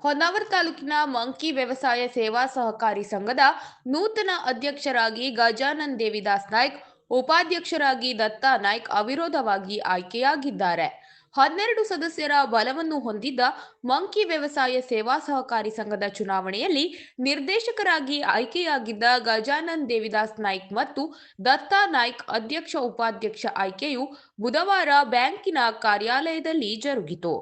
ಹೊನ್ನಾವರ ತಾಲೂಕಿನ ಮಂಕಿ ವ್ಯವಸಾಯ ಸೇವಾ ಸಹಕಾರಿ ಸಂಘದ ನೂತನ ಅಧ್ಯಕ್ಷರಾಗಿ ಗಜಾನನ್ ದೇವಿದಾಸ್ ನಾಯ್ಕ್, ಉಪಾಧ್ಯಕ್ಷರಾಗಿ ದತ್ತಾ ನಾಯ್ಕ್ ಅವಿರೋಧವಾಗಿ ಆಯ್ಕೆಯಾಗಿದ್ದಾರೆ. 12 ಸದಸ್ಯರ ಬಲವನ್ನು ಹೊಂದಿದ್ದ ಮಂಕಿ ವ್ಯವಸಾಯ ಸೇವಾ ಸಹಕಾರಿ ಸಂಘದ ಚುನಾವಣೆಯಲ್ಲಿ ನಿರ್ದೇಶಕರಾಗಿ ಆಯ್ಕೆಯಾಗಿದ್ದ ಗಜಾನನ್ ದೇವಿದಾಸ್ ನಾಯ್ಕ್ ಮತ್ತು ದತ್ತಾ ನಾಯ್ಕ್ ಅಧ್ಯಕ್ಷ ಉಪಾಧ್ಯಕ್ಷ ಆಯ್ಕೆಯು ಬುಧವಾರ ಬ್ಯಾಂಕಿನ ಕಾರ್ಯಾಲಯದಲ್ಲಿ ಜರುಗಿತು.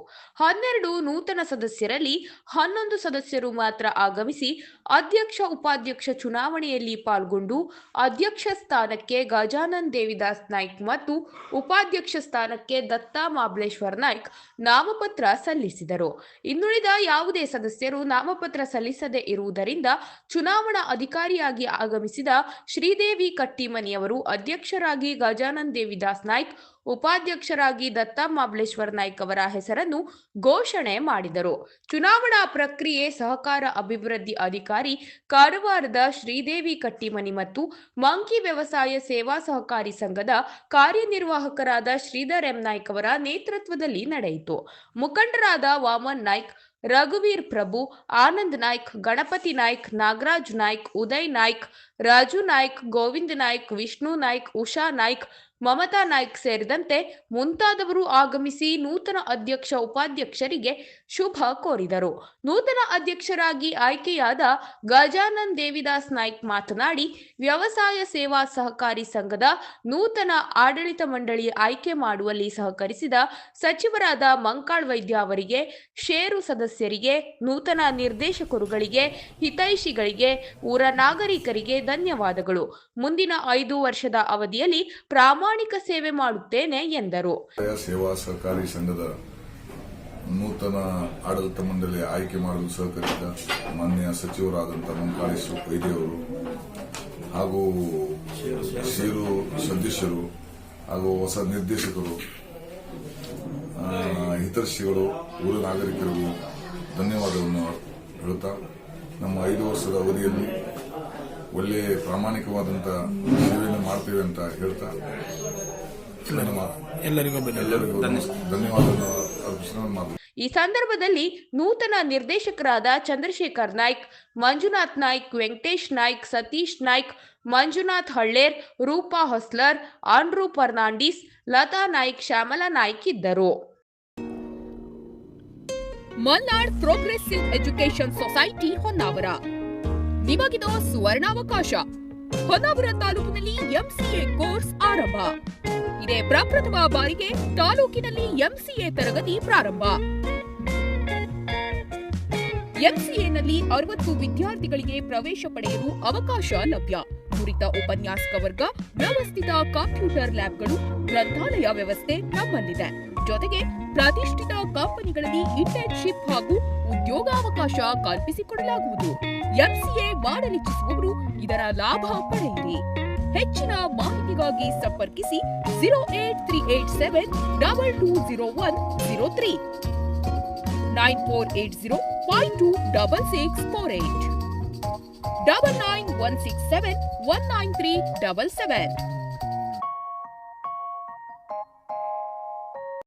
12 ನೂತನ ಸದಸ್ಯರಲ್ಲಿ 11 ಸದಸ್ಯರು ಮಾತ್ರ ಆಗಮಿಸಿ ಅಧ್ಯಕ್ಷ ಉಪಾಧ್ಯಕ್ಷ ಚುನಾವಣೆಯಲ್ಲಿ ಪಾಲ್ಗೊಂಡು ಅಧ್ಯಕ್ಷ ಸ್ಥಾನಕ್ಕೆ ಗಜಾನನ್ ದೇವಿದಾಸ್ ನಾಯ್ಕ್ ಮತ್ತು ಉಪಾಧ್ಯಕ್ಷ ಸ್ಥಾನಕ್ಕೆ ದತ್ತಾ ಮಾಬ್ಲೇಶ್ವರ್ ನಾಯ್ಕ್ ನಾಮಪತ್ರ ಸಲ್ಲಿಸಿದರು. ಇನ್ನುಳಿದ ಯಾವುದೇ ಸದಸ್ಯರು ನಾಮಪತ್ರ ಸಲ್ಲಿಸದೇ ಇರುವುದರಿಂದ ಚುನಾವಣಾ ಅಧಿಕಾರಿಯಾಗಿ ಆಗಮಿಸಿದ ಶ್ರೀದೇವಿ ಕಟ್ಟಿಮನಿಯವರು ಅಧ್ಯಕ್ಷರಾಗಿ ಗಜಾನನ್ ದೇವಿದಾಸ್ ನಾಯ್ಕ್, ಉಪಾಧ್ಯಕ್ಷರಾಗಿ ದತ್ತಾ ಮಾಬ್ಲೇಶ್ವರ್ ನಾಯ್ಕ್ ಅವರ ಹೆಸರನ್ನು ಘೋಷಣೆ ಮಾಡಿದರು. ಚುನಾವಣಾ ಪ್ರಕ್ರಿಯೆ ಸಹಕಾರ ಅಭಿವೃದ್ಧಿ ಅಧಿಕಾರಿ ಕಾರವಾರದ ಶ್ರೀದೇವಿ ಕಟ್ಟಿಮನಿ ಮತ್ತು ಮಂಕಿ ವ್ಯವಸಾಯ ಸೇವಾ ಸಹಕಾರಿ ಸಂಘದ ಕಾರ್ಯನಿರ್ವಾಹಕರಾದ ಶ್ರೀಧರ್ ಎಂ ನಾಯ್ಕ್ ಅವರ ನೇತೃತ್ವದಲ್ಲಿ ನಡೆಯಿತು. ಮುಖಂಡರಾದ ವಾಮನ್ ನಾಯ್ಕ್, ರಘುವೀರ್ ಪ್ರಭು, ಆನಂದ್ ನಾಯ್ಕ್, ಗಣಪತಿ ನಾಯ್ಕ್, ನಾಗರಾಜ್ ನಾಯ್ಕ್, ಉದಯ್ ನಾಯ್ಕ್, ರಾಜು ನಾಯ್ಕ್, ಗೋವಿಂದ್ ನಾಯ್ಕ್, ವಿಷ್ಣು ನಾಯ್ಕ್, ಉಷಾ ನಾಯ್ಕ್, ಮಮತಾ ನಾಯ್ಕ್ ಸೇರಿದಂತೆ ಮುಂತಾದವರು ಆಗಮಿಸಿ ನೂತನ ಅಧ್ಯಕ್ಷ ಉಪಾಧ್ಯಕ್ಷರಿಗೆ ಶುಭ ಕೋರಿದರು. ನೂತನ ಅಧ್ಯಕ್ಷರಾಗಿ ಆಯ್ಕೆಯಾದ ಗಜಾನನ್ ದೇವಿದಾಸ್ ನಾಯ್ಕ್ ಮಾತನಾಡಿ, ವ್ಯವಸಾಯ ಸೇವಾ ಸಹಕಾರಿ ಸಂಘದ ನೂತನ ಆಡಳಿತ ಮಂಡಳಿ ಆಯ್ಕೆ ಮಾಡುವಲ್ಲಿ ಸಹಕರಿಸಿದ ಸಚಿವರಾದ ಮಂಕಾಳ್ ವೈದ್ಯ ಅವರಿಗೆ, ಷೇರು ಸದಸ್ಯರಿಗೆ, ನೂತನ ನಿರ್ದೇಶಕರುಗಳಿಗೆ, ಹಿತೈಷಿಗಳಿಗೆ, ಊರ ನಾಗರಿಕರಿಗೆ ಧನ್ಯವಾದಗಳು. ಮುಂದಿನ 5 ವರ್ಷದ ಅವಧಿಯಲ್ಲಿ ಪ್ರಾಮಾಣಿಕ ಸೇವೆ ಮಾಡುತ್ತೇನೆ ಎಂದರು. ಸೇವಾ ಸಹಕಾರಿ ಸಂಘದ ನೂತನ ಆಡಳಿತ ಮಂಡಳಿ ಆಯ್ಕೆ ಮಾಡಲು ಸಹಕರಿಸಿದ ಮಾನ್ಯ ಸಚಿವರಾದಂತಹ ಮಂಕಾಳ್ ವೈದ್ಯ ಅವರು ಹಾಗೂ ಷೇರು ಸದಸ್ಯರು ಹಾಗೂ ಹೊಸ ನಿರ್ದೇಶಕರು, ಹಿತೈಷಿಗಳು, ಊರ ನಾಗರಿಕರಿಗೂ ಧನ್ಯವಾದವನ್ನು ಹೇಳುತ್ತಾ, ನಮ್ಮ 5 ವರ್ಷದ ಅವಧಿಯಲ್ಲಿ ಒಳ್ಳೆ ಪ್ರಾಮಾಣಿಕವಾದಂತಹ ಸೇವೆಯನ್ನು ಮಾಡ್ತೇವೆ ಅಂತ ಹೇಳ್ತಾ ಎಲ್ಲರಿಗೂ ಧನ್ಯವಾದವನ್ನು ಅರ್ಪಿಸೋಣ. ಈ ಸಂದರ್ಭದಲ್ಲಿ ನೂತನ ನಿರ್ದೇಶಕರಾದ ಚಂದ್ರಶೇಖರ್ ನಾಯ್ಕ್, ಮಂಜುನಾಥ್ ನಾಯ್ಕ್, ವೆಂಕಟೇಶ್ ನಾಯ್ಕ್, ಸತೀಶ್ ನಾಯ್ಕ್, ಮಂಜುನಾಥ್ ಹಳ್ಳೇರ್, ರೂಪಾ ಹೊಸ್ಲರ್, ಆಂಡ್ರೂ ಫರ್ನಾಂಡಿಸ್, ಲತಾ ನಾಯ್ಕ್, ಶ್ಯಾಮಲಾ ನಾಯ್ಕ್ ಇದ್ದರು. Malnad progressive education society Honnavar ನಿಮಗಿದು ಸುವರ್ಣಾವಕಾಶ. ಹೊನ್ನಾವರ ತಾಲೂಕಿನಲ್ಲಿ ಎಂಸಿಎ ಕೋರ್ಸ್ ಆರಂಭ. ಇದೇ ಪ್ರಪ್ರಥಮ ಬಾರಿಗೆ ತಾಲೂಕಿನಲ್ಲಿ ಎಂಸಿಎ ತರಗತಿ ಪ್ರಾರಂಭ. ಎಂಸಿಎನಲ್ಲಿ 60 ವಿದ್ಯಾರ್ಥಿಗಳಿಗೆ ಪ್ರವೇಶ ಪಡೆಯಲು ಅವಕಾಶ ಲಭ್ಯ. ನುರಿತ ಉಪನ್ಯಾಸಕ ವರ್ಗ, ವ್ಯವಸ್ಥಿತ ಕಂಪ್ಯೂಟರ್ ಲ್ಯಾಬ್ಗಳು, ಗ್ರಂಥಾಲಯ ವ್ಯವಸ್ಥೆ ನಮ್ಮಲ್ಲಿದೆ. ಜೊತೆಗೆ ಪ್ರತಿಷ್ಠಿತ ಕಂಪನಿಗಳಲ್ಲಿ ಇಂಟರ್ನ್ಶಿಪ್ ಹಾಗೂ ಉದ್ಯೋಗಾವಕಾಶ ಕಲ್ಪಿಸಿಕೊಡಲಾಗುವುದು. ಎಂಸಿಎ ಮಾಡಲಿಚ್ಛಿಸುವವರು ಇದರ ಲಾಭ ಪಡೆಯಿರಿ. ಹೆಚ್ಚಿನ ಮಾಹಿತಿಗಾಗಿ ಸಂಪರ್ಕಿಸಿ 08387220103 9480526648 9916719377.